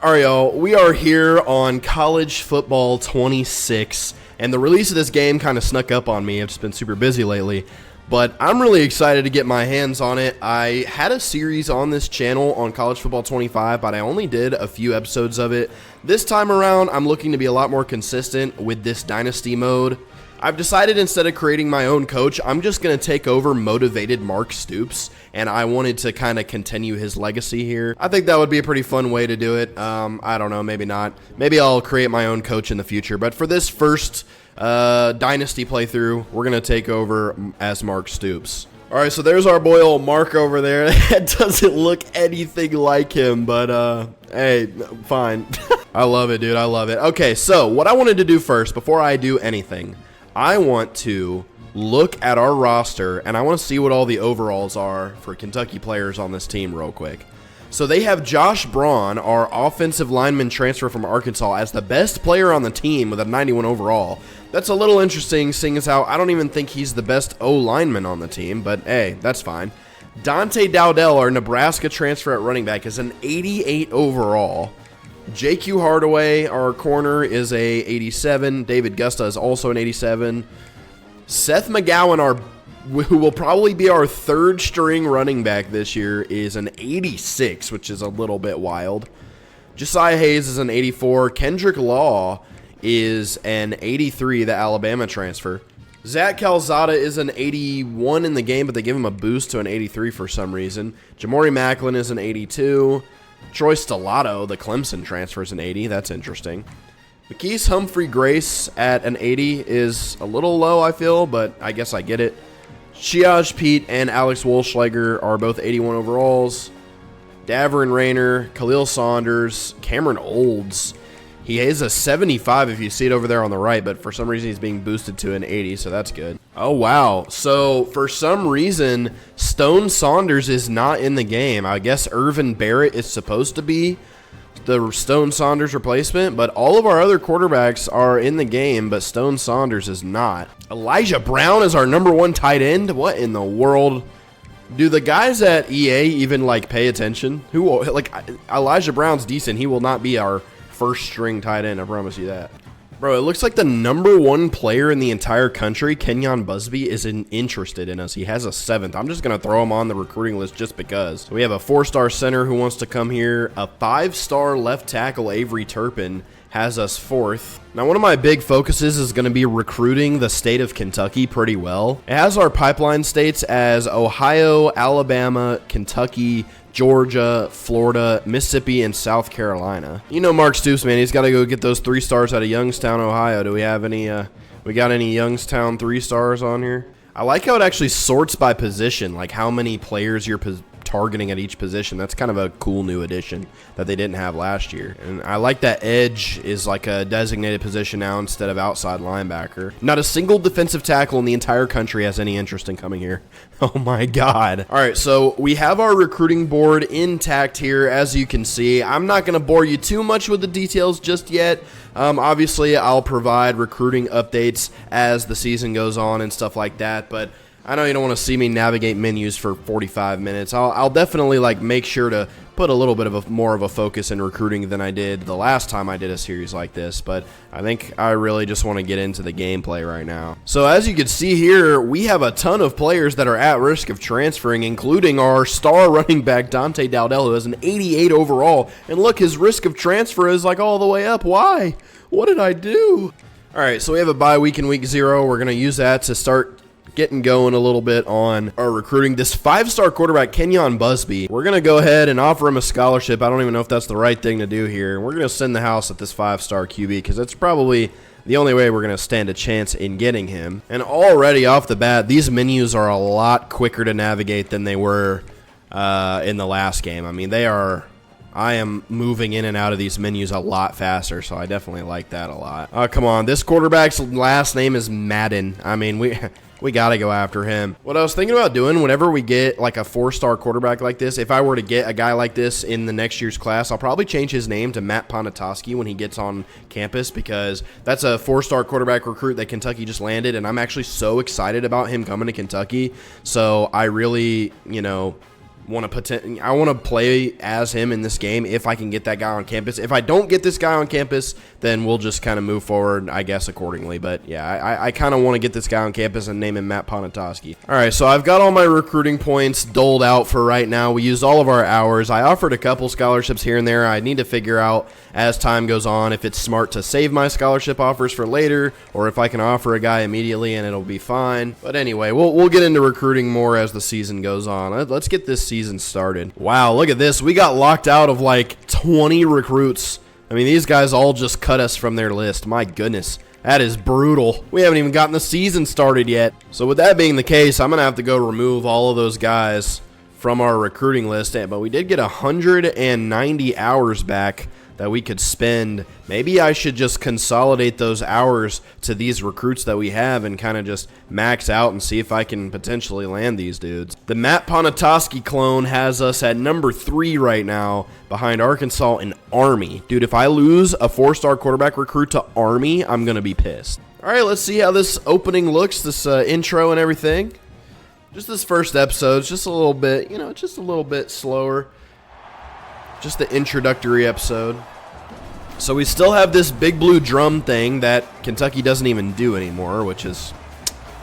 All right, y'all, we are here on College Football 26, and the release of this game kind of snuck up on me. I've just been super busy lately, but I'm really excited to get my hands on it. I had a series on this channel on College Football 25, but I only did a few episodes of it. This time around, I'm looking to be a lot more consistent with this Dynasty mode. I've decided instead of creating my own coach, I'm just going to take over motivated Mark Stoops, and I wanted to kind of continue his legacy here. I think that would be a pretty fun way to do it. I don't know, maybe not. Maybe I'll create my own coach in the future, but for this first Dynasty playthrough, we're going to take over as Mark Stoops. All right, so there's our boy old Mark over there. That doesn't look anything like him, but hey, fine. I love it, dude. I love it. Okay, so what I wanted to do first, before I do anything, I want to look at our roster, and I want to see what all the overalls are for Kentucky players on this team real quick. So they have Josh Braun, our offensive lineman transfer from Arkansas, as the best player on the team with a 91 overall. That's a little interesting, seeing as how I don't even think he's the best O-lineman on the team, but hey, that's fine. Dante Dowdell, our Nebraska transfer at running back, is an 88 overall. JQ Hardaway, our corner, is a 87. David Gusta is also an 87. Seth McGowan, who will probably be our third string running back this year, is an 86, which is a little bit wild. Josiah Hayes is an 84. Kendrick Law is an 83, the Alabama transfer. Zach Calzada is an 81 in the game, but they give him a boost to an 83 for some reason. Jamori Macklin is an 82. Troy Stellato, the Clemson transfer, is an 80. That's interesting. McKees Humphrey Grace at an 80 is a little low, I feel, but I guess I get it. Shiaj Pete and Alex Wolschlager are both 81 overalls. Daverin Rayner, Khalil Saunders, Cameron Olds. He is a 75 if you see it over there on the right, but for some reason he's being boosted to an 80, so that's good. Oh, wow. So for some reason, Stone Saunders is not in the game. I guess Irvin Barrett is supposed to be the Stone Saunders replacement, but all of our other quarterbacks are in the game, but Stone Saunders is not. Elijah Brown is our #1 tight end? What in the world? Do the guys at EA even, pay attention? Elijah Brown's decent. He will not be our first string tight end, I promise you that. Bro, it looks like the #1 player in the entire country, Kenyon Busby, isn't interested in us. He has a 7th. I'm just going to throw him on the recruiting list just because. So we have a 4-star center who wants to come here. A 5-star left tackle, Avery Turpin, has us 4th. Now, one of my big focuses is going to be recruiting the state of Kentucky pretty well. It has our pipeline states as Ohio, Alabama, Kentucky, Georgia, Florida, Mississippi, and South Carolina. You know Mark Stoops, man. He's got to go get those 3 stars out of Youngstown, Ohio. Do we have any, we got any Youngstown 3 stars on here? I like how it actually sorts by position, like how many players you're targeting at each position. That's kind of a cool new addition that they didn't have last year. And I like that edge is like a designated position now instead of outside linebacker. Not a single defensive tackle in the entire country has any interest in coming here. Oh my God. All right, so we have our recruiting board intact here, as you can see. I'm not going to bore you too much with the details just yet. Obviously, I'll provide recruiting updates as the season goes on and stuff like that, but I know you don't want to see me navigate menus for 45 minutes. I'll definitely make sure to put a little bit of more of a focus in recruiting than I did the last time I did a series like this, but I think I really just want to get into the gameplay right now. So as you can see here, we have a ton of players that are at risk of transferring, including our star running back Dante Dowdell, who has an 88 overall. And look, his risk of transfer is all the way up. Why? What did I do? All right, so we have a bye week in week 0. We're going to use that to start getting going a little bit on our recruiting. This 5-star quarterback, Kenyon Busby, we're going to go ahead and offer him a scholarship. I don't even know if that's the right thing to do here. We're going to send the house at this 5-star QB because that's probably the only way we're going to stand a chance in getting him. And already off the bat, these menus are a lot quicker to navigate than they were in the last game. I mean, I am moving in and out of these menus a lot faster, so I definitely like that a lot. Come on, this quarterback's last name is Madden. I mean, we got to go after him. What I was thinking about doing whenever we get a 4-star quarterback like this, if I were to get a guy like this in the next year's class, I'll probably change his name to Matt Ponatoski when he gets on campus, because that's a 4-star quarterback recruit that Kentucky just landed, and I'm actually so excited about him coming to Kentucky. So I really, want to play as him in this game if I can get that guy on campus. If I don't get this guy on campus, then we'll just kind of move forward, I guess, accordingly. But yeah, I kind of want to get this guy on campus and name him Matt Ponatoski. All right, so I've got all my recruiting points doled out for right now. We used all of our hours. I offered a couple scholarships here and there. I need to figure out as time goes on if it's smart to save my scholarship offers for later or if I can offer a guy immediately and it'll be fine. But anyway, we'll get into recruiting more as the season goes on. Let's get this season started. Wow, look at this. We got locked out of like 20 recruits. I mean, these guys all just cut us from their list. My goodness. That is brutal. We haven't even gotten the season started yet. So with that being the case, I'm going to have to go remove all of those guys from our recruiting list. But we did get 190 hours back that we could spend. Maybe I should just consolidate those hours to these recruits that we have and kind of just max out and see if I can potentially land these dudes. The Matt Ponatoski clone has us at number 3 right now behind Arkansas and Army. Dude, if I lose a 4-star quarterback recruit to Army, I'm going to be pissed. All right, let's see how this opening looks, this intro and everything. Just this first episode, just a little bit, just a little bit slower. Just the introductory episode. So we still have this big blue drum thing that Kentucky doesn't even do anymore, which is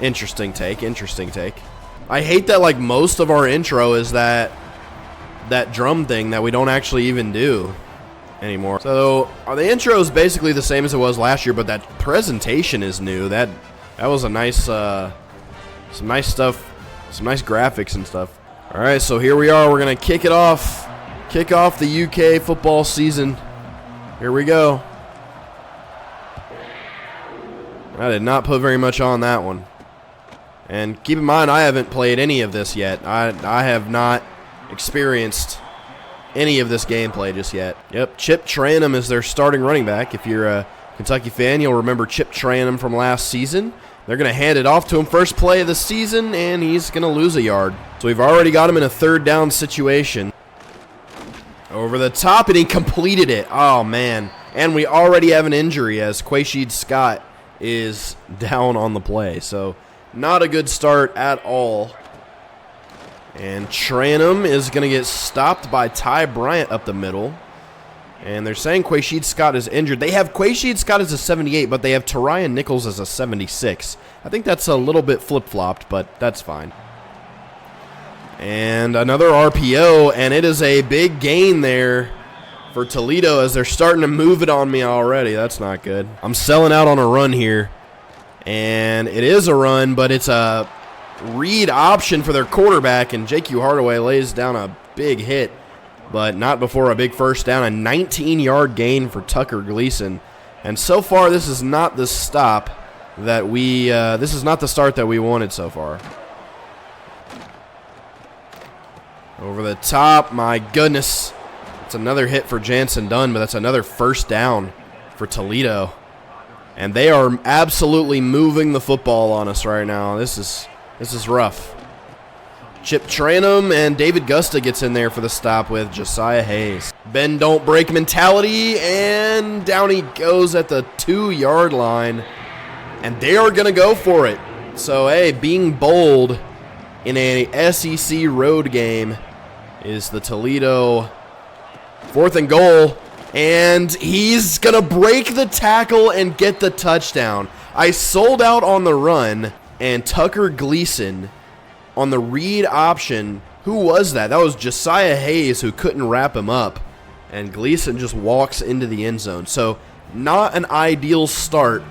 interesting take. I hate that like most of our intro is that drum thing that we don't actually even do anymore. So the intro is basically the same as it was last year, but that presentation is new. That was a nice, some nice stuff, some nice graphics and stuff. All right, so here we are. We're gonna kick off the UK football season. Here we go. I did not put very much on that one. And keep in mind, I haven't played any of this yet. I have not experienced any of this gameplay just yet. Yep, Chip Tranum is their starting running back. If you're a Kentucky fan, you'll remember Chip Tranum from last season. They're going to hand it off to him first play of the season, and he's going to lose a yard. So we've already got him in a third down situation. Over the top, and he completed it. Oh, man. And we already have an injury as Quashid Scott is down on the play. So not a good start at all. And Tranum is going to get stopped by Ty Bryant up the middle. And they're saying Quashid Scott is injured. They have Quashid Scott as a 78, but they have Tarian Nichols as a 76. I think that's a little bit flip-flopped, but that's fine. And another RPO, and it is a big gain there for Toledo as they're starting to move it on me already. That's not good. I'm selling out on a run here. And it is a run, but it's a read option for their quarterback, and J.Q. Hardaway lays down a big hit, but not before a big first down. A 19-yard gain for Tucker Gleason. And so far, this is not the stop that this is not the start that we wanted so far. Over the top, my goodness. It's another hit for Jansen Dunn, but that's another first down for Toledo. And they are absolutely moving the football on us right now. This is rough. Chip Tranum and David Gusta gets in there for the stop with Josiah Hayes. Bend don't break mentality, and down he goes at the 2-yard line. And they are going to go for it. So, hey, being bold in a SEC road game is the Toledo 4th and goal, and he's going to break the tackle and get the touchdown. I sold out on the run, and Tucker Gleason on the read option. Who was that? That was Josiah Hayes who couldn't wrap him up, and Gleason just walks into the end zone. So not an ideal start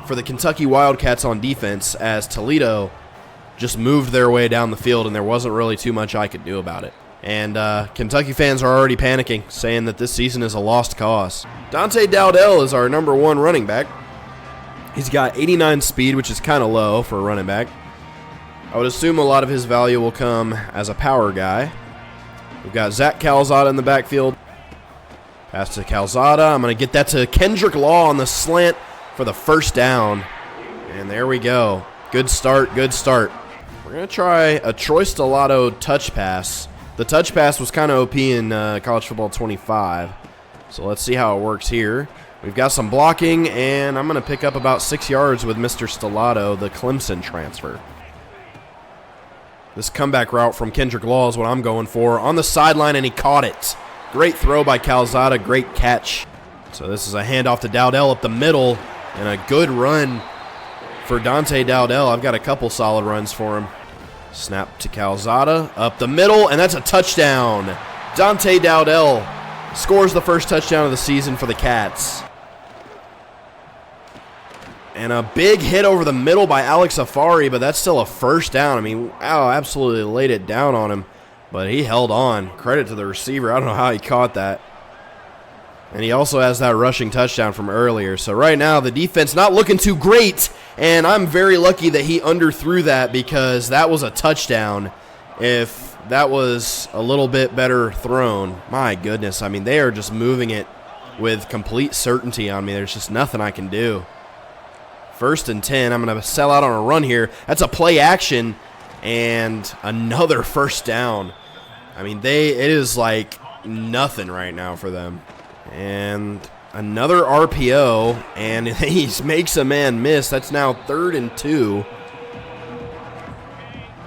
for the Kentucky Wildcats on defense as Toledo just moved their way down the field, and there wasn't really too much I could do about it. And Kentucky fans are already panicking, saying that this season is a lost cause. Dante Dowdell is our number 1 running back. He's got 89 speed, which is kind of low for a running back. I would assume a lot of his value will come as a power guy. We've got Zach Calzada in the backfield. Pass to Calzada. I'm going to get that to Kendrick Law on the slant for the first down. And there we go. Good start, good start. We're going to try a Troy Stellato touch pass. The touch pass was kind of OP in College Football 25. So let's see how it works here. We've got some blocking, and I'm going to pick up about 6 yards with Mr. Stellato, the Clemson transfer. This comeback route from Kendrick Law is what I'm going for. On the sideline, and he caught it. Great throw by Calzada, great catch. So this is a handoff to Dowdell up the middle, and a good run for Dante Dowdell. I've got a couple solid runs for him. Snap to Calzada, up the middle, and that's a touchdown. Dante Dowdell scores the first touchdown of the season for the Cats. And a big hit over the middle by Alex Afari, but that's still a first down. I mean, wow, absolutely laid it down on him, but he held on. Credit to the receiver. I don't know how he caught that. And he also has that rushing touchdown from earlier. So right now, the defense not looking too great, and I'm very lucky that he underthrew that because that was a touchdown. If that was a little bit better thrown, my goodness. I mean, they are just moving it with complete certainty on me. There's just nothing I can do. 1st and 10. I'm going to sell out on a run here. That's a play action and another first down. I mean, it is like nothing right now for them. And another RPO, and he makes a man miss. That's now 3rd and 2.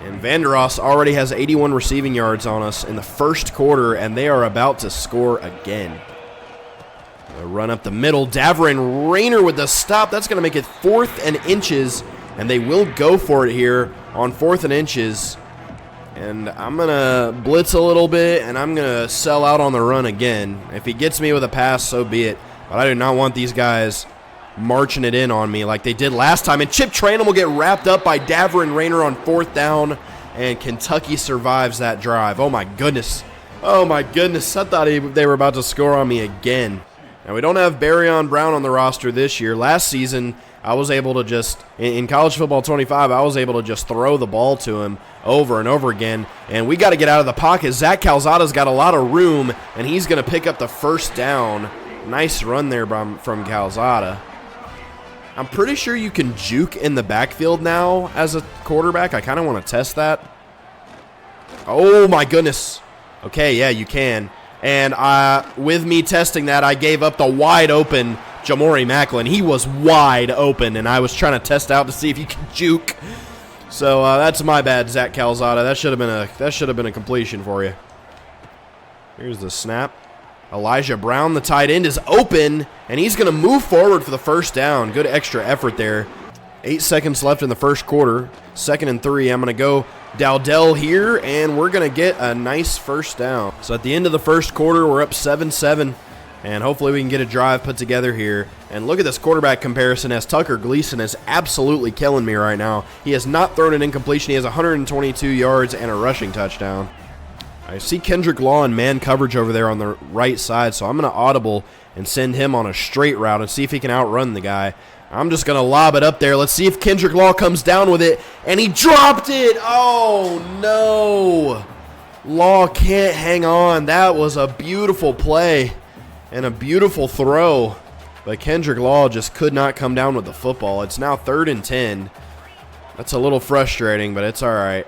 And Vanderos already has 81 receiving yards on us in the first quarter, and they are about to score again. A run up the middle. Davrin Rayner with the stop. That's going to make it 4th and inches, and they will go for it here on 4th and inches. And I'm going to blitz a little bit, and I'm going to sell out on the run again. If he gets me with a pass, so be it. But I do not want these guys marching it in on me like they did last time. And Chip Trayanum will get wrapped up by Davrin Rayner on 4th down, and Kentucky survives that drive. Oh, my goodness. Oh, my goodness. I thought they were about to score on me again. Now, we don't have Barryon Brown on the roster this year. Last season, I was able to just, in College Football 25, I was able to just throw the ball to him over and over again. And we got to get out of the pocket. Zach Calzada's got a lot of room, and he's going to pick up the first down. Nice run there from Calzada. I'm pretty sure you can juke in the backfield now as a quarterback. I kind of want to test that. Oh, my goodness. Okay, yeah, you can. And with me testing that, I gave up the wide open Jamori Macklin. He was wide open, and I was trying to test out to see if you can juke. So that's my bad, Zach Calzada. That should have been a completion for you. Here's the snap. Elijah Brown, the tight end, is open, and he's going to move forward for the first down. Good extra effort there. 8 seconds left in the first quarter. 2nd and 3. I'm going to go Dowdell here, and we're going to get a nice first down. So at the end of the first quarter, we're up 7-7, and hopefully we can get a drive put together here. And look at this quarterback comparison as Tucker Gleason is absolutely killing me right now. He has not thrown an incompletion. He has 122 yards and a rushing touchdown. I see Kendrick Law in man coverage over there on the right side, so I'm going to audible and send him on a straight route and see if he can outrun the guy. I'm just going to lob it up there. Let's see if Kendrick Law comes down with it. And he dropped it. Oh, no. Law can't hang on. That was a beautiful play and a beautiful throw. But Kendrick Law just could not come down with the football. It's now 3rd and 10. That's a little frustrating, but it's all right.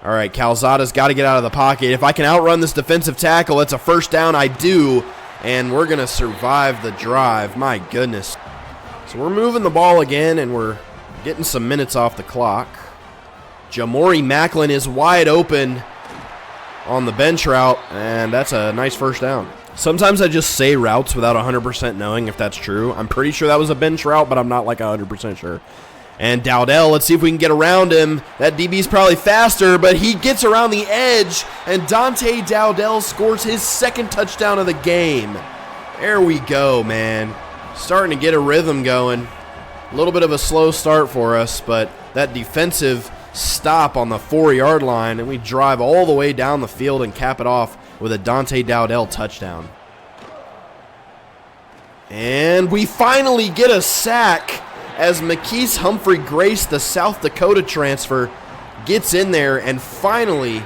All right, Calzada's got to get out of the pocket. If I can outrun this defensive tackle, it's a first down. I do. And we're going to survive the drive. My goodness. So we're moving the ball again, and we're getting some minutes off the clock. Jamori Macklin is wide open on the bench route, and that's a nice first down. Sometimes I just say routes without 100% knowing if that's true. I'm pretty sure that was a bench route, but I'm not like 100% sure. And Dowdell, let's see if we can get around him. That DB's probably faster, but he gets around the edge, and Dante Dowdell scores his 2nd touchdown of the game. There we go, man. Starting to get a rhythm going. A little bit of a slow start for us, but that defensive stop on the 4-yard line, and we drive all the way down the field and cap it off with a Dante Dowdell touchdown. And we finally get a sack as McKees Humphrey Grace, the South Dakota transfer, gets in there, and finally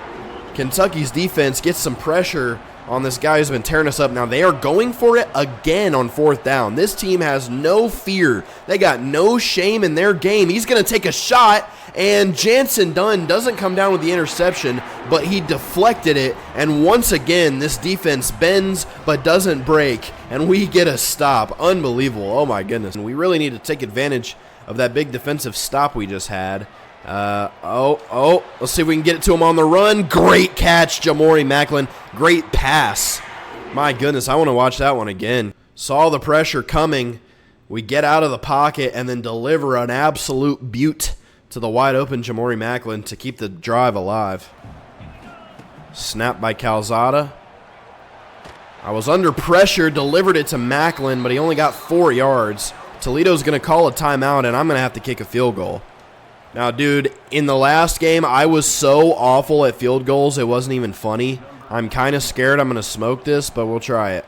Kentucky's defense gets some pressure on this guy who's been tearing us up. Now, they are going for it again on 4th down. This team has no fear. They got no shame in their game. He's going to take a shot, and Jansen Dunn doesn't come down with the interception, but he deflected it. And once again, this defense bends but doesn't break, and we get a stop. Unbelievable. Oh, my goodness. And we really need to take advantage of that big defensive stop we just had. Let's see if we can get it to him on the run. Great catch, Jamori Macklin. Great pass. My goodness, I want to watch that one again. Saw the pressure coming. We get out of the pocket and then deliver an absolute beaut to the wide open Jamori Macklin to keep the drive alive. Snap by Calzada. I was under pressure, delivered it to Macklin, but he only got 4 yards. Toledo's going to call a timeout, and I'm going to have to kick a field goal. Now, dude, in the last game, I was so awful at field goals, it wasn't even funny. I'm kind of scared I'm going to smoke this, but we'll try it.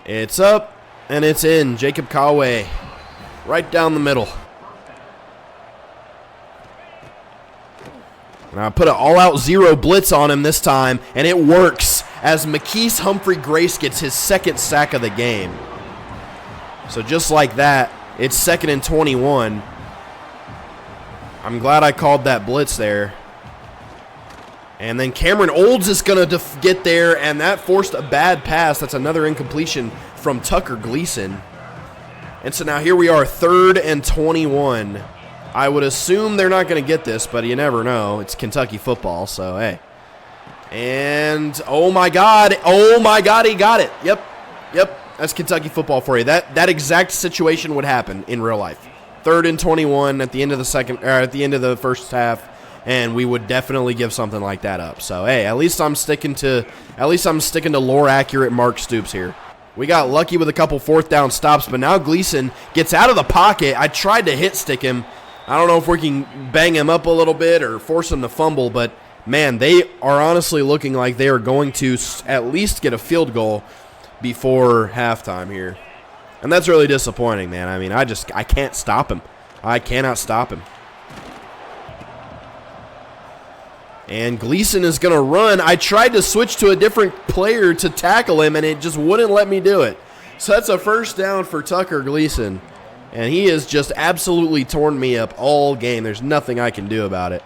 It's up, and it's in. Jacob Kawe, right down the middle. And I put an all-out zero blitz on him this time, and it works as McKees Humphrey Grace gets his 2nd sack of the game. So just like that, it's 2nd and 21. I'm glad I called that blitz there. And then Cameron Olds is going to get there, and that forced a bad pass. That's another incompletion from Tucker Gleason. And so now here we are, 3rd and 21. I would assume they're not going to get this, but you never know. It's Kentucky football, so hey. And, oh my God, he got it. Yep, that's Kentucky football for you. That exact situation would happen in real life. 3rd and 21 at the end of the first half. And we would definitely give something like that up. So hey, at least I'm sticking to lore accurate Mark Stoops here. We got lucky with a couple 4th down stops, but now Gleason gets out of the pocket. I tried to hit stick him. I don't know if we can bang him up a little bit or force him to fumble, but man, they are honestly looking like they are going to at least get a field goal before halftime here. And that's really disappointing, man. I mean, I can't stop him. I cannot stop him. And Gleason is going to run. I tried to switch to a different player to tackle him, and it just wouldn't let me do it. So that's a 1st down for Tucker Gleason. And he has just absolutely torn me up all game. There's nothing I can do about it.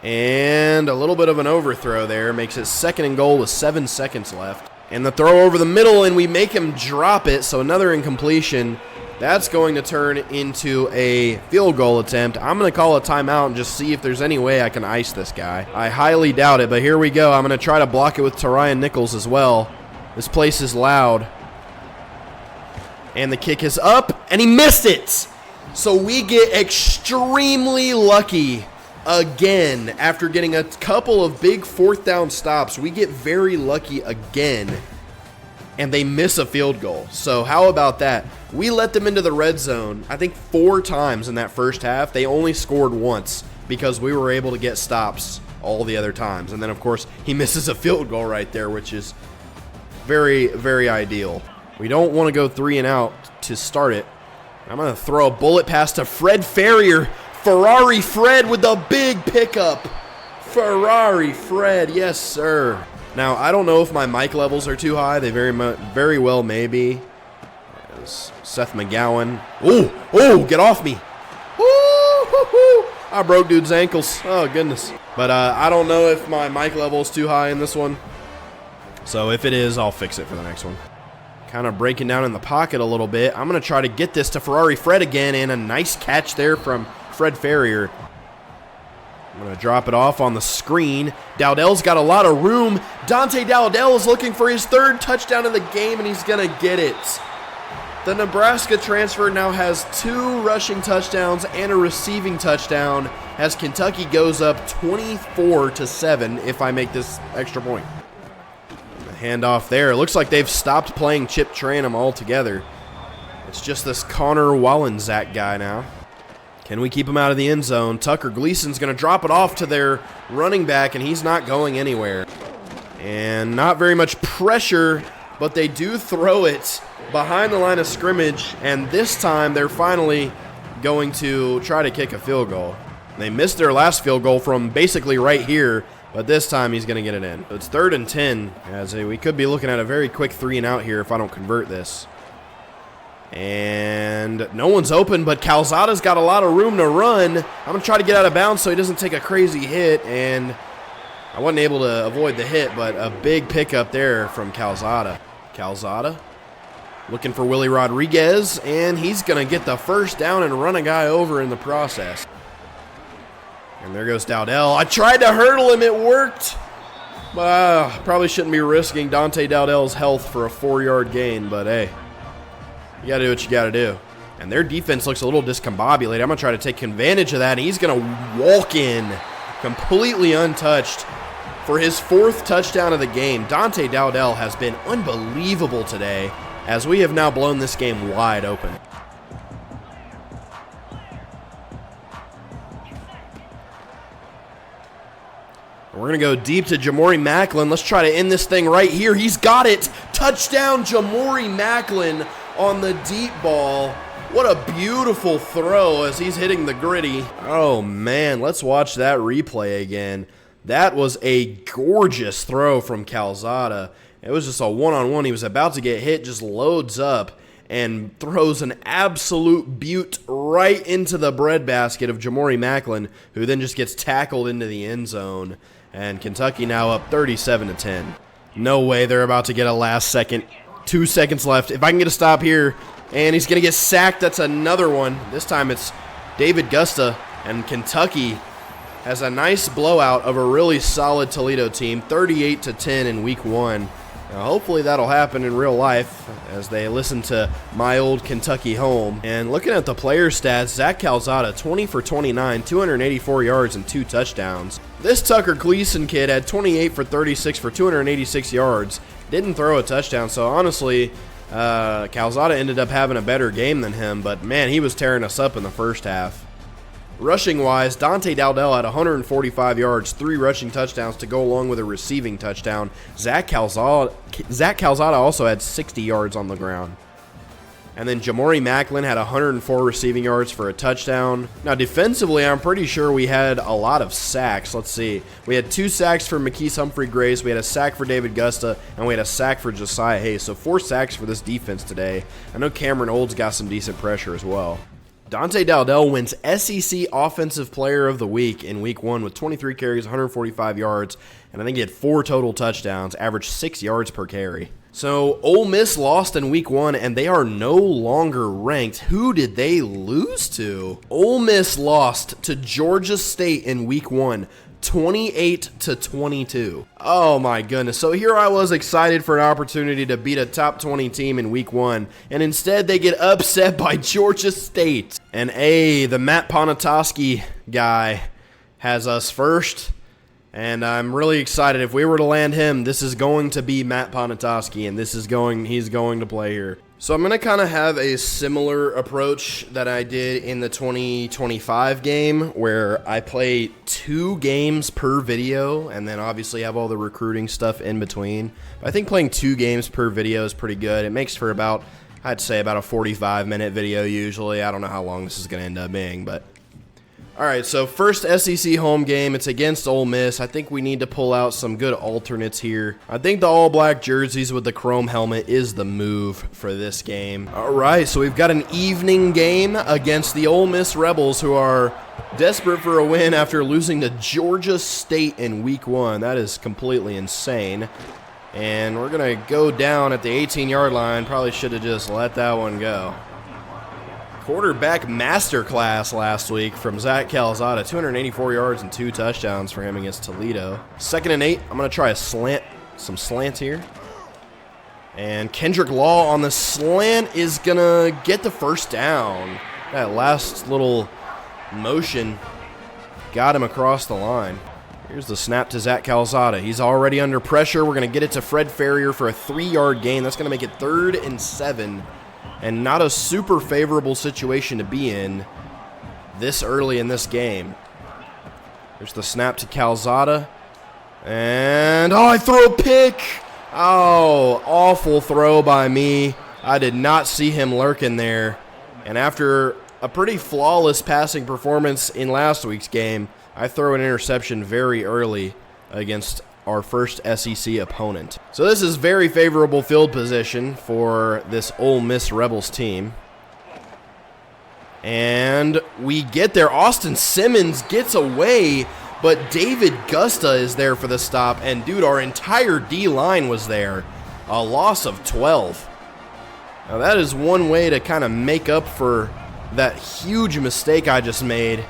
And a little bit of an overthrow there makes it 2nd and goal with 7 seconds left. And the throw over the middle, and we make him drop it, so another incompletion. That's going to turn into a field goal attempt. I'm going to call a timeout and just see if there's any way I can ice this guy. I highly doubt it, but here we go. I'm going to try to block it with Tarian Nichols as well. This place is loud. And the kick is up, and he missed it. So we get extremely lucky again after getting a couple of big 4th down stops. We get very lucky again. And they miss a field goal. So how about that? We let them into the red zone, I think 4 times in that first half. They only scored once because we were able to get stops all the other times. And then, of course, he misses a field goal right there, which is very, very ideal. We don't want to go 3 and out to start it. I'm going to throw a bullet pass to Fred Ferrier. Ferrari Fred with the big pickup. Ferrari Fred, yes, sir. Now, I don't know if my mic levels are too high. They very well may be. There's Seth McGowan. Oh, get off me. Woo-hoo-hoo. I broke dude's ankles. Oh, goodness. But I don't know if my mic level is too high in this one. So if it is, I'll fix it for the next one. Kind of breaking down in the pocket a little bit. I'm going to try to get this to Ferrari Fred again, and a nice catch there from Fred Ferrier. I'm going to drop it off on the screen. Dowdell's got a lot of room. Dante Dowdell is looking for his 3rd touchdown of the game, and he's going to get it. The Nebraska transfer now has 2 rushing touchdowns and a receiving touchdown as Kentucky goes up 24-7 if I make this extra point. The handoff there. It looks like they've stopped playing Chip Tranum altogether. It's just this Connor Wallensack guy now. Can we keep him out of the end zone? Tucker Gleason's going to drop it off to their running back, and he's not going anywhere. And not very much pressure, but they do throw it behind the line of scrimmage, and this time they're finally going to try to kick a field goal. They missed their last field goal from basically right here, but this time he's going to get it in. So it's 3rd and 10, as we could be looking at a very quick 3 and out here if I don't convert this. And no one's open, but Calzada's got a lot of room to run. I'm going to try to get out of bounds so he doesn't take a crazy hit, and I wasn't able to avoid the hit, but a big pickup there from Calzada. Calzada Looking for Willie Rodriguez, and he's going to get the first down and run a guy over in the process. And there goes Dowdell. I tried to hurdle him. It worked. Probably shouldn't be risking Dante Dowdell's health for a 4-yard gain, but hey, you got to do what you got to do. And their defense looks a little discombobulated. I'm going to try to take advantage of that, and he's going to walk in completely untouched for his 4th touchdown of the game. Dante Dowdell has been unbelievable today, as we have now blown this game wide open. We're going to go deep to Jamori Macklin. Let's try to end this thing right here. He's got it. Touchdown, Jamori Macklin on the deep ball. What a beautiful throw as he's hitting the gritty. Oh, man, let's watch that replay again. That was a gorgeous throw from Calzada. It was just a one-on-one. He was about to get hit, just loads up and throws an absolute beaut right into the breadbasket of Jamori Macklin, who then just gets tackled into the end zone. And Kentucky now up 37-10. No way they're about to get a last second. 2 seconds left. If I can get a stop here, and he's going to get sacked. That's another one. This time it's David Gusta, and Kentucky has a nice blowout of a really solid Toledo team, 38-10 in week 1. Now, hopefully that'll happen in real life as they listen to my old Kentucky home. And looking at the player stats, Zach Calzada, 20 for 29, 284 yards and 2 touchdowns. This Tucker Gleason kid had 28 for 36 for 286 yards. Didn't throw a touchdown, so honestly, Calzada ended up having a better game than him, but man, he was tearing us up in the first half. Rushing-wise, Dante Dowdell had 145 yards, 3 rushing touchdowns to go along with a receiving touchdown. Zach Calzada also had 60 yards on the ground. And then Jamori Macklin had 104 receiving yards for a touchdown. Now, defensively, I'm pretty sure we had a lot of sacks. Let's see. We had 2 sacks for McKees Humphrey-Grace. We had a sack for David Gusta, and we had a sack for Josiah Hayes. So 4 sacks for this defense today. I know Cameron Olds got some decent pressure as well. Dante Dowdell wins SEC Offensive Player of the Week in Week 1 with 23 carries, 145 yards, and I think he had 4 total touchdowns, averaged 6 yards per carry. So Ole Miss lost in Week 1, and they are no longer ranked. Who did they lose to? Ole Miss lost to Georgia State in Week 1, 28-22. Oh my goodness. So here I was excited for an opportunity to beat a top 20 team in Week 1, and instead they get upset by Georgia State. And the Matt Ponatoski guy has us first. And I'm really excited. If we were to land him, this is going to be Matt Ponatoski, and he's going to play here. So I'm going to kind of have a similar approach that I did in the 2025 game, where I play 2 games per video, and then obviously have all the recruiting stuff in between. But I think playing 2 games per video is pretty good. It makes for I'd say about a 45-minute video usually. I don't know how long this is going to end up being, but... All right, so first SEC home game, it's against Ole Miss. I think we need to pull out some good alternates here. I think the all-black jerseys with the chrome helmet is the move for this game. All right, so we've got an evening game against the Ole Miss Rebels, who are desperate for a win after losing to Georgia State in Week 1. That is completely insane. And we're going to go down at the 18-yard line. Probably should have just let that one go. Quarterback masterclass last week from Zach Calzada. 284 yards and 2 touchdowns for him against Toledo. 2nd and 8. I'm going to try some slants here. And Kendrick Law on the slant is going to get the first down. That last little motion got him across the line. Here's the snap to Zach Calzada. He's already under pressure. We're going to get it to Fred Ferrier for a 3-yard gain. That's going to make it 3rd and 7. And not a super favorable situation to be in this early in this game. There's the snap to Calzada. And, I throw a pick. Oh, awful throw by me. I did not see him lurking there. And after a pretty flawless passing performance in last week's game, I throw an interception very early against our first SEC opponent. So this is very favorable field position for this Ole Miss Rebels team. And we get there. Austin Simmons gets away, but David Gusta is there for the stop. And, dude, our entire D-line was there. A loss of 12. Now that is one way to kind of make up for that huge mistake I just made.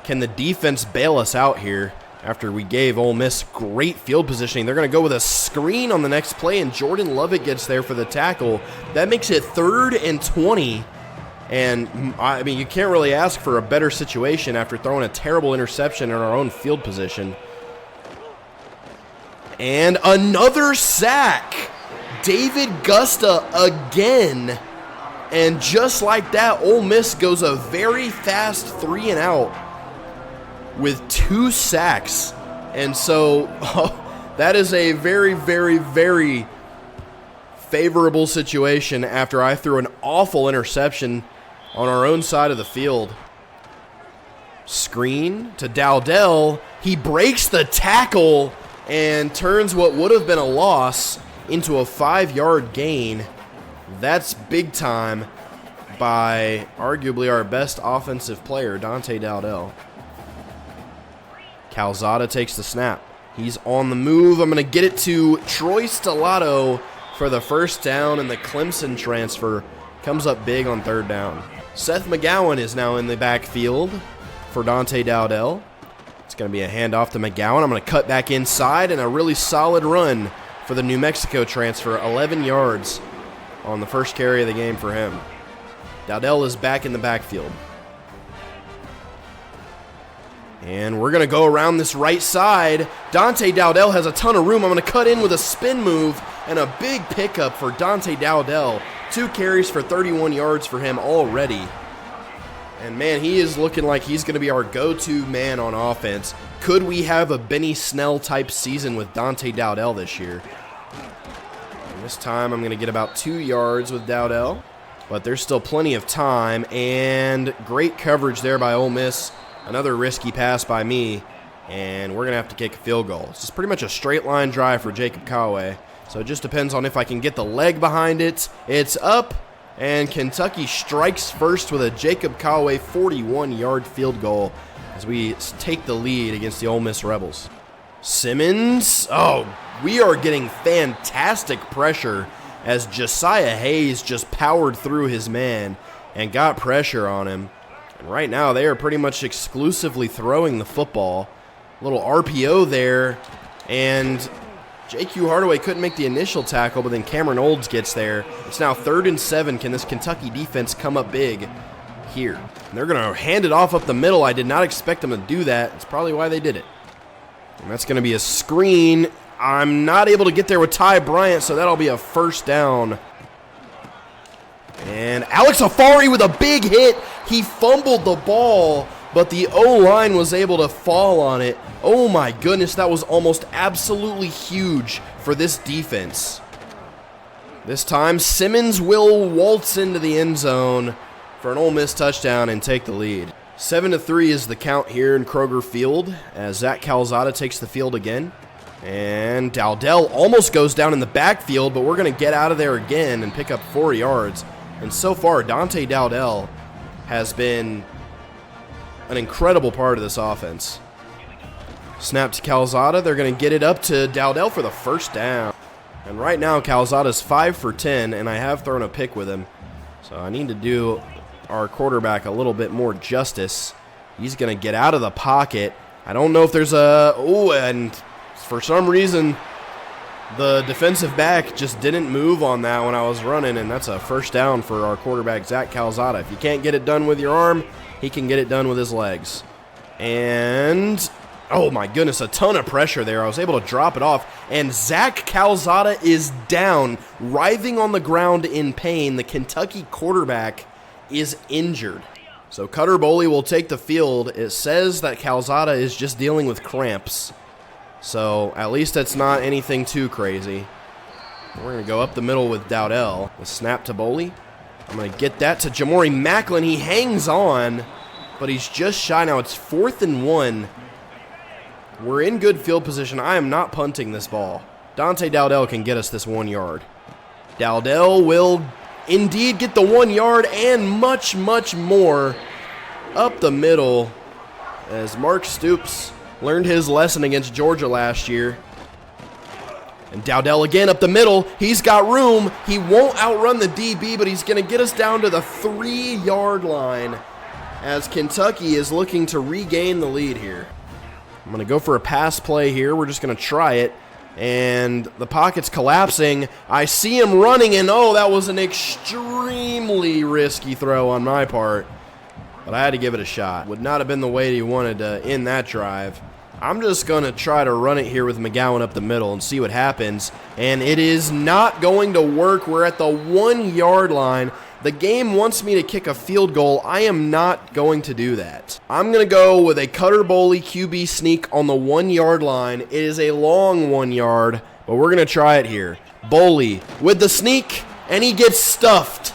Can the defense bail us out here after we gave Ole Miss great field positioning? They're going to go with a screen on the next play, and Jordan Lovett gets there for the tackle. That makes it 3rd and 20. And, I mean, you can't really ask for a better situation after throwing a terrible interception in our own field position. And another sack. David Gusta again. And just like that, Ole Miss goes a very fast 3 and out with 2 sacks. And so that is a very, very, very favorable situation after I threw an awful interception on our own side of the field. Screen to Dowdell. He breaks the tackle and turns what would have been a loss into a 5-yard gain. That's big time by arguably our best offensive player, Dante Dowdell. Calzada takes the snap. He's on the move. I'm going to get it to Troy Stellato for the first down, and the Clemson transfer comes up big on 3rd down. Seth McGowan is now in the backfield for Dante Dowdell. It's going to be a handoff to McGowan. I'm going to cut back inside, and a really solid run for the New Mexico transfer. 11 yards on the first carry of the game for him. Dowdell is back in the backfield. And we're going to go around this right side. Dante Dowdell has a ton of room. I'm going to cut in with a spin move and a big pickup for Dante Dowdell. 2 carries for 31 yards for him already. And, man, he is looking like he's going to be our go-to man on offense. Could we have a Benny Snell-type season with Dante Dowdell this year? And this time I'm going to get about 2 yards with Dowdell. But there's still plenty of time. And great coverage there by Ole Miss. Another risky pass by me. And we're going to have to kick a field goal. It's just pretty much a straight line drive for Jacob Cowaway. So it just depends on if I can get the leg behind it. It's up, and Kentucky strikes first with a Jacob Cowaway 41-yard field goal as we take the lead against the Ole Miss Rebels. Simmons, we are getting fantastic pressure as Josiah Hayes just powered through his man and got pressure on him. And right now they are pretty much exclusively throwing the football. Little RPO there, and J.Q. Hardaway couldn't make the initial tackle, but then Cameron Olds gets there. It's now 3rd and 7. Can this Kentucky defense come up big here? And they're going to hand it off up the middle. I did not expect them to do that. It's probably why they did it. And that's going to be a screen. I'm not able to get there with Ty Bryant, so that'll be a 1st down. And Alex Afari with a big hit. He fumbled the ball, but the O-line was able to fall on it. Oh my goodness, that was almost absolutely huge for this defense. This time, Simmons will waltz into the end zone for an Ole Miss touchdown and take the lead. 7-3 is the count here in Kroger Field as Zach Calzada takes the field again. And Dowdell almost goes down in the backfield, but we're going to get out of there again and pick up 4 yards. And so far, Dante Dowdell has been an incredible part of this offense. Snap to Calzada. They're going to get it up to Dowdell for the 1st down. And right now, Calzada's 5 for 10, and I have thrown a pick with him. So I need to do our quarterback a little bit more justice. He's going to get out of the pocket. I don't know if there's a... Oh, and for some reason, the defensive back just didn't move on that when I was running, and that's a 1st down for our quarterback, Zach Calzada. If you can't get it done with your arm, he can get it done with his legs. And, oh my goodness, a ton of pressure there. I was able to drop it off, and Zach Calzada is down, writhing on the ground in pain. The Kentucky quarterback is injured. So Cutter Boley will take the field. It says that Calzada is just dealing with cramps. So at least that's not anything too crazy. We're going to go up the middle with Dowdell. The snap to Boley. I'm going to get that to Jamori Macklin. He hangs on, but he's just shy now. It's 4th and 1. We're in good field position. I am not punting this ball. Dante Dowdell can get us this 1 yard. Dowdell will indeed get the 1 yard and much, much more up the middle as Mark Stoops learned his lesson against Georgia last year. And Dowdell again up the middle. He's got room. He won't outrun the DB, but he's going to get us down to the 3-yard line as Kentucky is looking to regain the lead here. I'm going to go for a pass play here. We're just going to try it. And the pocket's collapsing. I see him running, and oh, that was an extremely risky throw on my part. But I had to give it a shot. Would not have been the way he wanted to end that drive. I'm just going to try to run it here with McGowan up the middle and see what happens. And it is not going to work. We're at the 1-yard line. The game wants me to kick a field goal. I am not going to do that. I'm going to go with a Cutter Boley QB sneak on the 1-yard line. It is a long 1 yard, but we're going to try it here. Boley with the sneak, and he gets stuffed.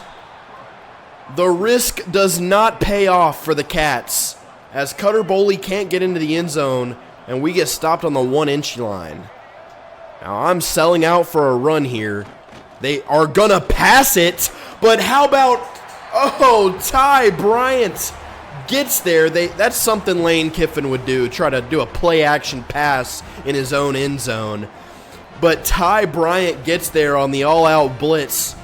The risk does not pay off for the Cats as Cutter Boley can't get into the end zone, and we get stopped on the 1-inch line. Now I'm selling out for a run here. They are going to pass it, but how about, oh, Ty Bryant gets there. That's something Lane Kiffin would do, try to do a play-action pass in his own end zone. But Ty Bryant gets there on the all-out blitz,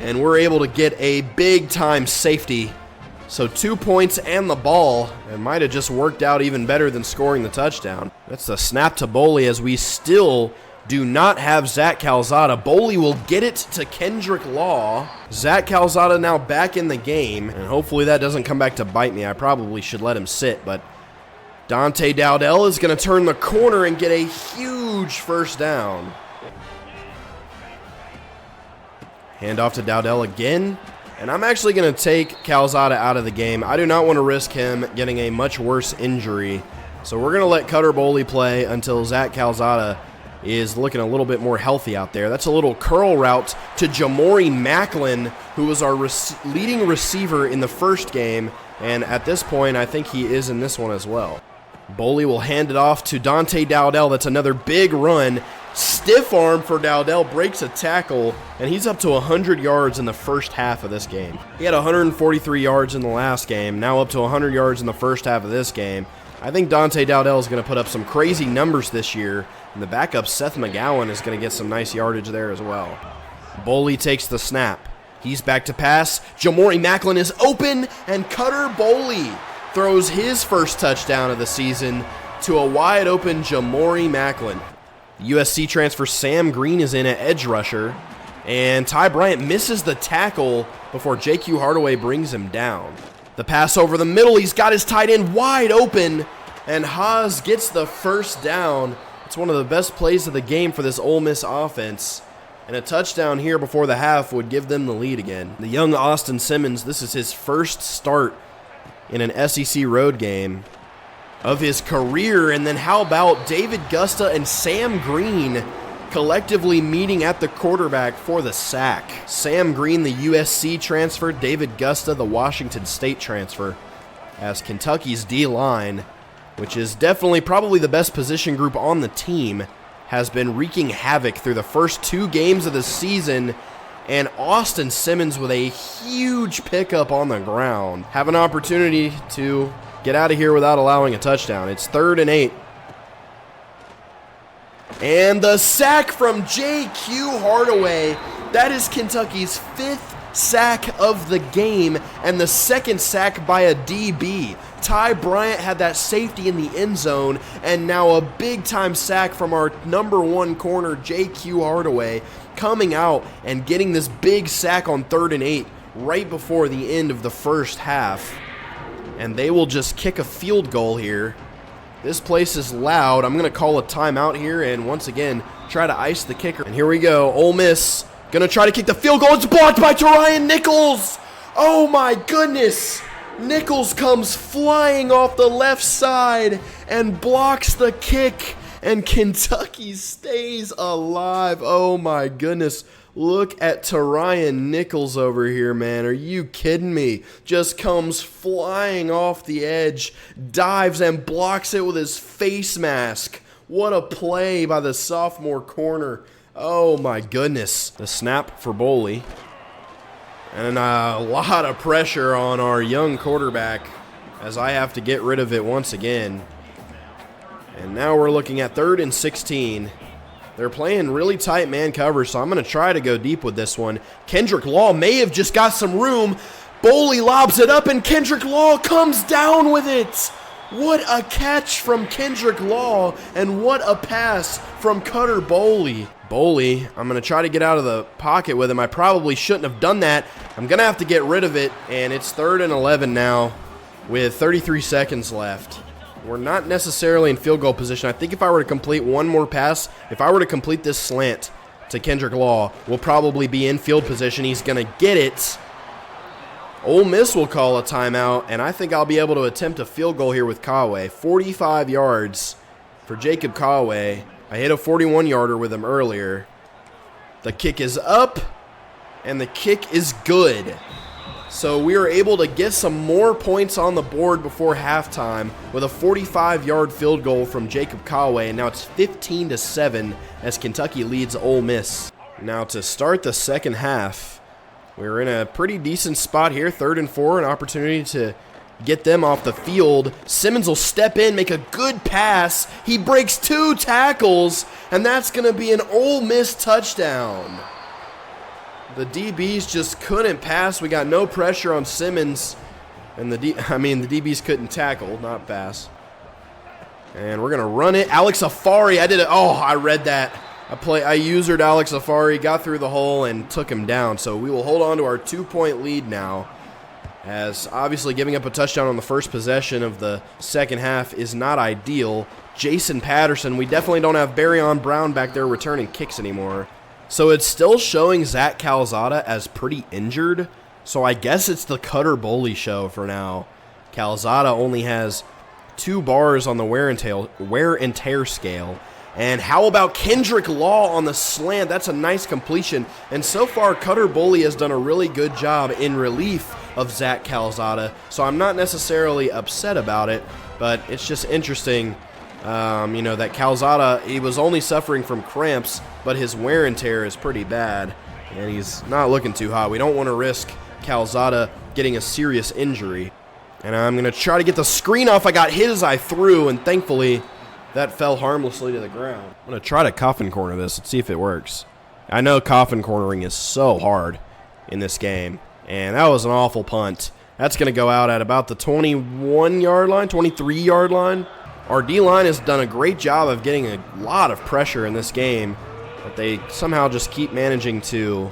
and we're able to get a big-time safety. So 2 points and the ball. It might have just worked out even better than scoring the touchdown. That's the snap to Boley as we still do not have Zach Calzada. Boley will get it to Kendrick Law. Zach Calzada now back in the game, and hopefully that doesn't come back to bite me. I probably should let him sit, but Dante Dowdell is going to turn the corner and get a huge first down. Hand off to Dowdell again. And I'm actually going to take Calzada out of the game. I do not want to risk him getting a much worse injury. So we're going to let Cutter Boley play until Zach Calzada is looking a little bit more healthy out there. That's a little curl route to Jamori Macklin, who was our leading receiver in the first game. And at this point, I think he is in this one as well. Boley will hand it off to Dante Dowdell. That's another big run. Stiff arm for Dowdell, breaks a tackle, and he's up to 100 yards in the first half of this game. He had 143 yards in the last game, now up to 100 yards in the first half of this game. I think Dante Dowdell is going to put up some crazy numbers this year, and the backup Seth McGowan is going to get some nice yardage there as well. Boley takes the snap. He's back to pass. Jamori Macklin is open, and Cutter Boley throws his first touchdown of the season to a wide open Jamori Macklin. USC transfer Sam Green is in at edge rusher, and Ty Bryant misses the tackle before J.Q. Hardaway brings him down. The pass over the middle, he's got his tight end wide open, and Haas gets the first down. It's one of the best plays of the game for this Ole Miss offense, and a touchdown here before the half would give them the lead again. The young Austin Simmons, this is his first start in an SEC road game of his career. And then how about David Gusta and Sam Green collectively meeting at the quarterback for the sack. Sam Green, the USC transfer, David Gusta, the Washington State transfer, as Kentucky's D-line, which is definitely probably the best position group on the team, has been wreaking havoc through the first 2 games of the season. And Austin Simmons with a huge pickup on the ground. Have an opportunity to get out of here without allowing a touchdown. It's 3rd and 8. And the sack from J.Q. Hardaway. That is Kentucky's 5th sack of the game and the 2nd sack by a DB. Ty Bryant had that safety in the end zone, and now a big-time sack from our number 1 corner, J.Q. Hardaway, coming out and getting this big sack on 3rd and 8 right before the end of the first half. And they will just kick a field goal here. This place is loud. I'm going to call a timeout here and once again try to ice the kicker. And here we go. Ole Miss going to try to kick the field goal. It's blocked by Terion Nichols. Oh my goodness. Nichols comes flying off the left side and blocks the kick, and Kentucky stays alive. Oh my goodness. Look at Terion Nichols over here, man. Are you kidding me? Just comes flying off the edge, dives and blocks it with his face mask. What a play by the sophomore corner. Oh my goodness. The snap for Boley. And a lot of pressure on our young quarterback as I have to get rid of it once again. And now we're looking at 3rd and 16. They're playing really tight man coverage, so I'm going to try to go deep with this one. Kendrick Law may have just got some room. Boley lobs it up, and Kendrick Law comes down with it. What a catch from Kendrick Law, and what a pass from Cutter Boley. Boley, I'm going to try to get out of the pocket with him. I probably shouldn't have done that. I'm going to have to get rid of it, and it's 3rd and 11 now with 33 seconds left. We're not necessarily in field goal position. I think if I were to complete one more pass, if I were to complete this slant to Kendrick Law, we'll probably be in field position. He's going to get it. Ole Miss will call a timeout, and I think I'll be able to attempt a field goal here with Kaway. 45 yards for Jacob Kaway. I hit a 41-yarder with him earlier. The kick is up, and the kick is good. So we are able to get some more points on the board before halftime with a 45-yard field goal from Jacob Kaway, and now it's 15-7 as Kentucky leads Ole Miss. Now to start the second half, we're in a pretty decent spot here, 3rd and 4, an opportunity to get them off the field. Simmons will step in, make a good pass. He breaks 2 tackles, and that's going to be an Ole Miss touchdown. The DBs just couldn't pass. We got no pressure on Simmons, and the DBs couldn't tackle, not pass. And we're gonna run it. Alex Afari, I did it. Oh, I read that. I usered Alex Afari, got through the hole, and took him down. So we will hold on to our 2-point lead now, as obviously giving up a touchdown on the first possession of the second half is not ideal. Jason Patterson, we definitely don't have Barryon Brown back there returning kicks anymore. So it's still showing Zach Calzada as pretty injured. So I guess it's the Cutter Boley show for now. Calzada only has 2 bars on the wear and tear scale. And how about Kendrick Law on the slant? That's a nice completion. And so far, Cutter Boley has done a really good job in relief of Zach Calzada. So I'm not necessarily upset about it, but it's just interesting. That Calzada, he was only suffering from cramps, but his wear and tear is pretty bad, and he's not looking too hot. We don't want to risk Calzada getting a serious injury. And I'm going to try to get the screen off. I got hit as I threw, and thankfully that fell harmlessly to the ground. I'm going to try to coffin corner this. Let's see if it works. I know coffin cornering is so hard in this game, and that was an awful punt. That's going to go out at about the 21-yard line, 23-yard line. Our D-line has done a great job of getting a lot of pressure in this game, but they somehow just keep managing to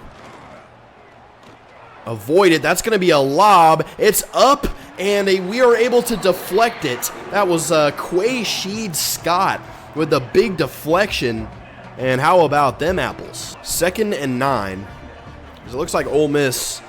avoid it. That's going to be a lob. It's up, and we are able to deflect it. That was Quay Sheed-Scott with the big deflection. And how about them apples? 2nd and 9. It looks like Ole Miss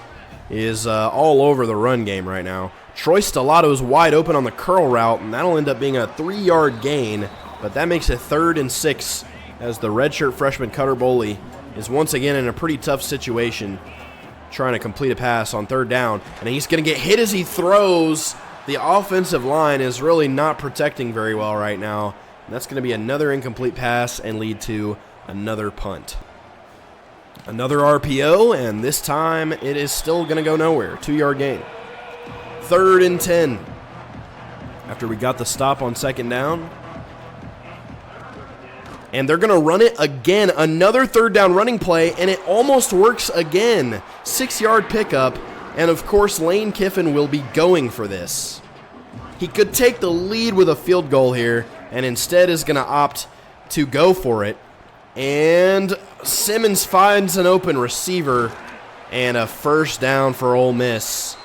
is all over the run game right now. Troy Stellato's wide open on the curl route, and that'll end up being a 3-yard gain, but that makes it 3rd and 6 as the redshirt freshman Cutter Boley is once again in a pretty tough situation trying to complete a pass on 3rd down, and he's going to get hit as he throws. The offensive line is really not protecting very well right now, and that's going to be another incomplete pass and lead to another punt. Another RPO, and this time it is still going to go nowhere. 2-yard gain. 3rd and 10 after we got the stop on 2nd down. And they're going to run it again. Another 3rd down running play, and it almost works again. 6-yard pickup, and of course Lane Kiffin will be going for this. He could take the lead with a field goal here, and instead is going to opt to go for it. And Simmons finds an open receiver, and a 1st down for Ole Miss,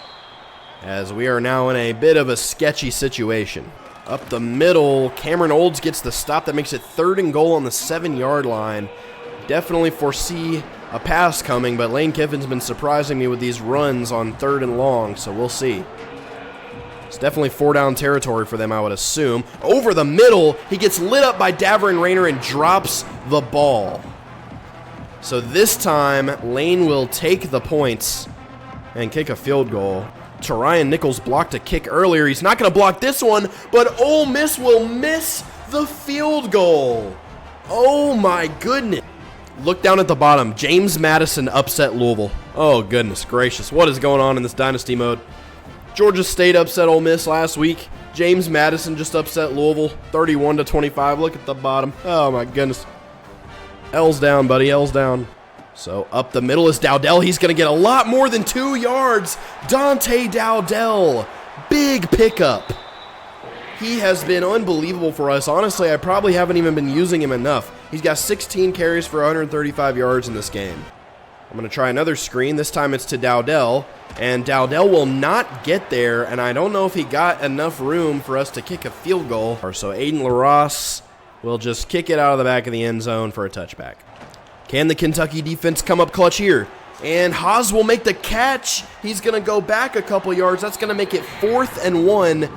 as we are now in a bit of a sketchy situation. Up the middle, Cameron Olds gets the stop that makes it 3rd and goal on the 7-yard line. Definitely foresee a pass coming, but Lane Kiffin's been surprising me with these runs on 3rd and long, so we'll see. It's definitely 4-down territory for them, I would assume. Over the middle, he gets lit up by Daverin Rayner and drops the ball. So this time, Lane will take the points and kick a field goal. Terion Nichols blocked a kick earlier. He's not going to block this one, but Ole Miss will miss the field goal. Oh my goodness. Look down at the bottom. James Madison upset Louisville. Oh goodness gracious. What is going on in this dynasty mode? Georgia State upset Ole Miss last week. James Madison just upset Louisville 31-25. Look at the bottom. Oh my goodness. L's down, buddy. L's down. So up the middle is Dowdell. He's going to get a lot more than 2 yards. Dante Dowdell. Big pickup. He has been unbelievable for us. Honestly, I probably haven't even been using him enough. He's got 16 carries for 135 yards in this game. I'm going to try another screen. This time it's to Dowdell. And Dowdell will not get there. And I don't know if he got enough room for us to kick a field goal. So Aiden LaRosse will just kick it out of the back of the end zone for a touchback. Can the Kentucky defense come up clutch here? And Haas will make the catch. He's going to go back a couple yards. That's going to make it 4th and 1.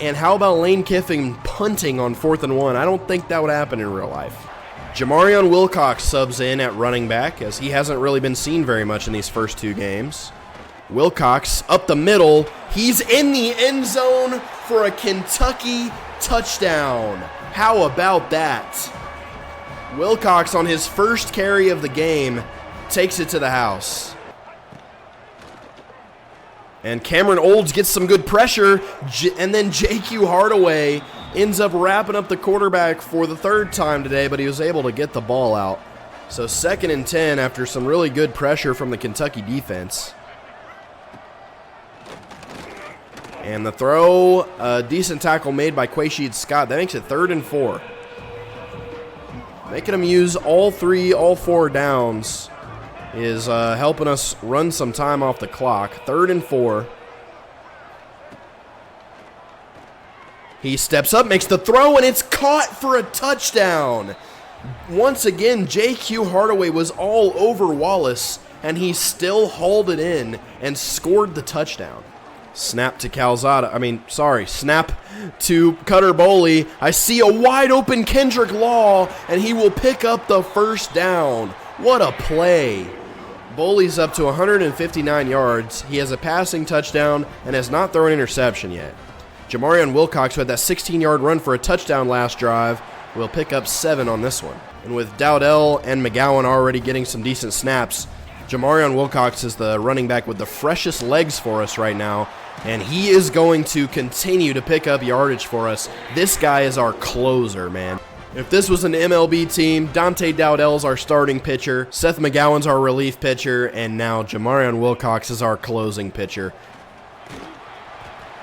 And how about Lane Kiffin punting on 4th and 1? I don't think that would happen in real life. Jamarion Wilcox subs in at running back, as he hasn't really been seen very much in these first 2 games. Wilcox up the middle. He's in the end zone for a Kentucky touchdown. How about that? Wilcox on his first carry of the game takes it to the house. And Cameron Olds gets some good pressure, and then J.Q. Hardaway ends up wrapping up the quarterback for the 3rd time today, but he was able to get the ball out. So 2nd and 10 after some really good pressure from the Kentucky defense. And the throw, a decent tackle made by Quashid Scott. That makes it 3rd and 4. Making them use all 4 downs is helping us run some time off the clock. 3rd and 4. He steps up, makes the throw, and it's caught for a touchdown. Once again, J.Q. Hardaway was all over Wallace, and he still hauled it in and scored the touchdown. Snap to snap to Cutter Boley. I see a wide open Kendrick Law, and he will pick up the 1st down. What a play. Boley's up to 159 yards. He has a passing touchdown and has not thrown an interception yet. Jamarion Wilcox, who had that 16-yard run for a touchdown last drive, will pick up 7 on this one. And with Dowdell and McGowan already getting some decent snaps, Jamarion Wilcox is the running back with the freshest legs for us right now, and he is going to continue to pick up yardage for us. This guy is our closer, man. If this was an MLB team, Dante Dowdell's our starting pitcher, Seth McGowan's our relief pitcher, and now Jamarion Wilcox is our closing pitcher.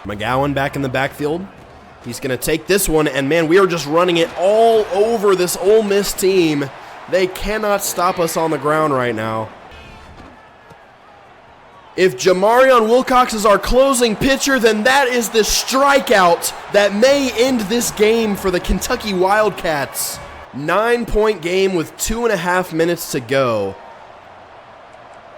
McGowan back in the backfield. He's going to take this one, and man, we are just running it all over this Ole Miss team. They cannot stop us on the ground right now. If Jamarion Wilcox is our closing pitcher, then that is the strikeout that may end this game for the Kentucky Wildcats. 9-point game with 2.5 minutes to go.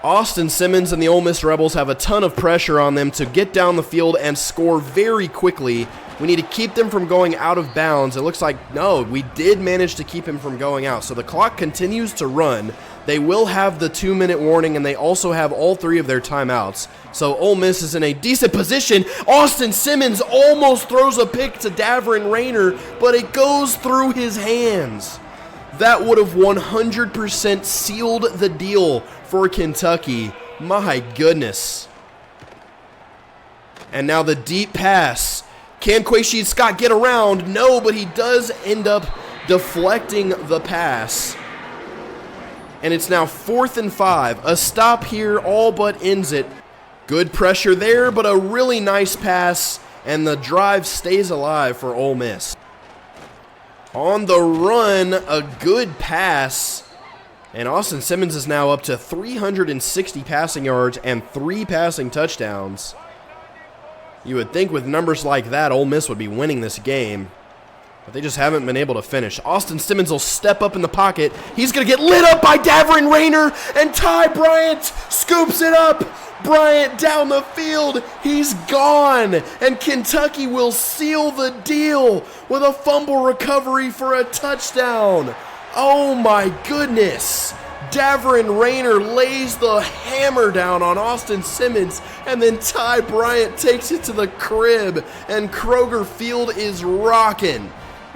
Austin Simmons and the Ole Miss Rebels have a ton of pressure on them to get down the field and score very quickly. We need to keep them from going out of bounds. It looks like, no, we did manage to keep him from going out. So the clock continues to run. They will have the 2-minute warning, and they also have all 3 of their timeouts. So Ole Miss is in a decent position. Austin Simmons almost throws a pick to Davrin Rayner, but it goes through his hands. That would have 100% sealed the deal for Kentucky. My goodness. And now the deep pass. Can Quashid Scott get around? No, but he does end up deflecting the pass. And it's now 4th and 5. A stop here all but ends it. Good pressure there, but a really nice pass, and the drive stays alive for Ole Miss. On the run, a good pass, and Austin Simmons is now up to 360 passing yards and 3 passing touchdowns. You would think with numbers like that, Ole Miss would be winning this game. But they just haven't been able to finish. Austin Simmons will step up in the pocket. He's going to get lit up by Davrin Rayner, and Ty Bryant scoops it up. Bryant down the field. He's gone. And Kentucky will seal the deal with a fumble recovery for a touchdown. Oh my goodness. Davrin Rayner lays the hammer down on Austin Simmons, and then Ty Bryant takes it to the crib, and Kroger Field is rocking.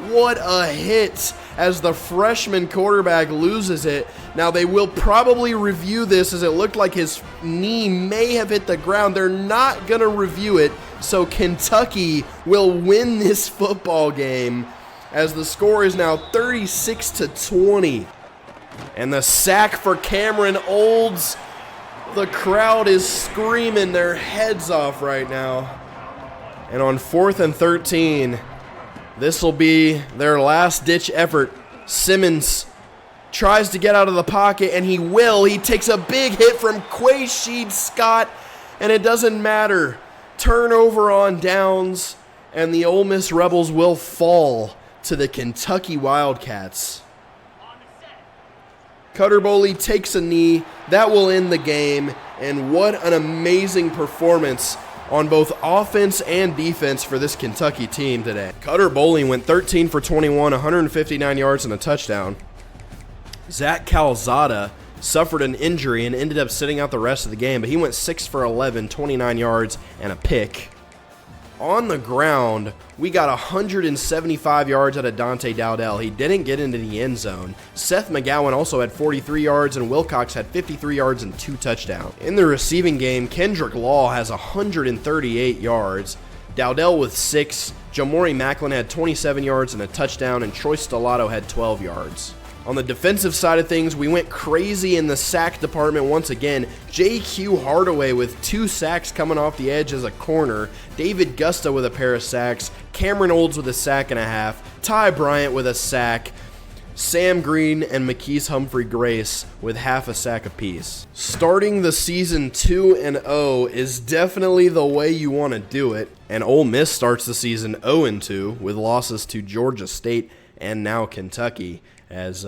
What a hit as the freshman quarterback loses it. Now, they will probably review this as it looked like his knee may have hit the ground. They're not going to review it, so Kentucky will win this football game as the score is now 36-20. And the sack for Cameron Olds. The crowd is screaming their heads off right now. And on 4th and 13, this will be their last-ditch effort. Simmons tries to get out of the pocket, and he will. He takes a big hit from Quaysheed Scott, and it doesn't matter. Turnover on downs, and the Ole Miss Rebels will fall to the Kentucky Wildcats. Cutter Boley takes a knee. That will end the game, and what an amazing performance on both offense and defense for this Kentucky team today. Cutter Boley went 13 for 21, 159 yards and a touchdown. Zach Calzada suffered an injury and ended up sitting out the rest of the game, but he went 6 for 11, 29 yards and a pick. On the ground, we got 175 yards out of Dante Dowdell. He didn't get into the end zone. Seth McGowan also had 43 yards, and Wilcox had 53 yards and 2 touchdowns. In the receiving game, Kendrick Law has 138 yards. Dowdell with 6. Jamori Macklin had 27 yards and a touchdown, and Troy Stellato had 12 yards. On the defensive side of things, we went crazy in the sack department once again. J.Q. Hardaway with 2 sacks coming off the edge as a corner. David Gusta with a pair of sacks. Cameron Olds with a sack and a half. Ty Bryant with a sack. Sam Green and McKees Humphrey Grace with half a sack apiece. Starting the season 2-0 is definitely the way you want to do it. And Ole Miss starts the season 0-2 with losses to Georgia State and now Kentucky, as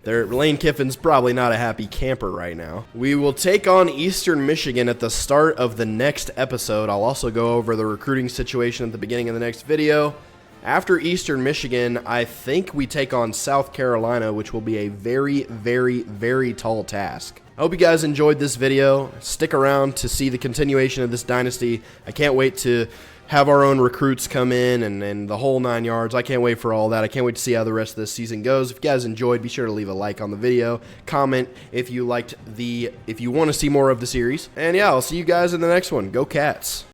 Lane Kiffin's probably not a happy camper right now. We will take on Eastern Michigan at the start of the next episode. I'll also go over the recruiting situation at the beginning of the next video. After Eastern Michigan, I think we take on South Carolina, which will be a very, very, very tall task. I hope you guys enjoyed this video. Stick around to see the continuation of this dynasty. I can't wait to have our own recruits come in and the whole 9 yards. I can't wait for all that. I can't wait to see how the rest of this season goes. If you guys enjoyed, be sure to leave a like on the video. Comment if you want to see more of the series. And yeah, I'll see you guys in the next one. Go Cats.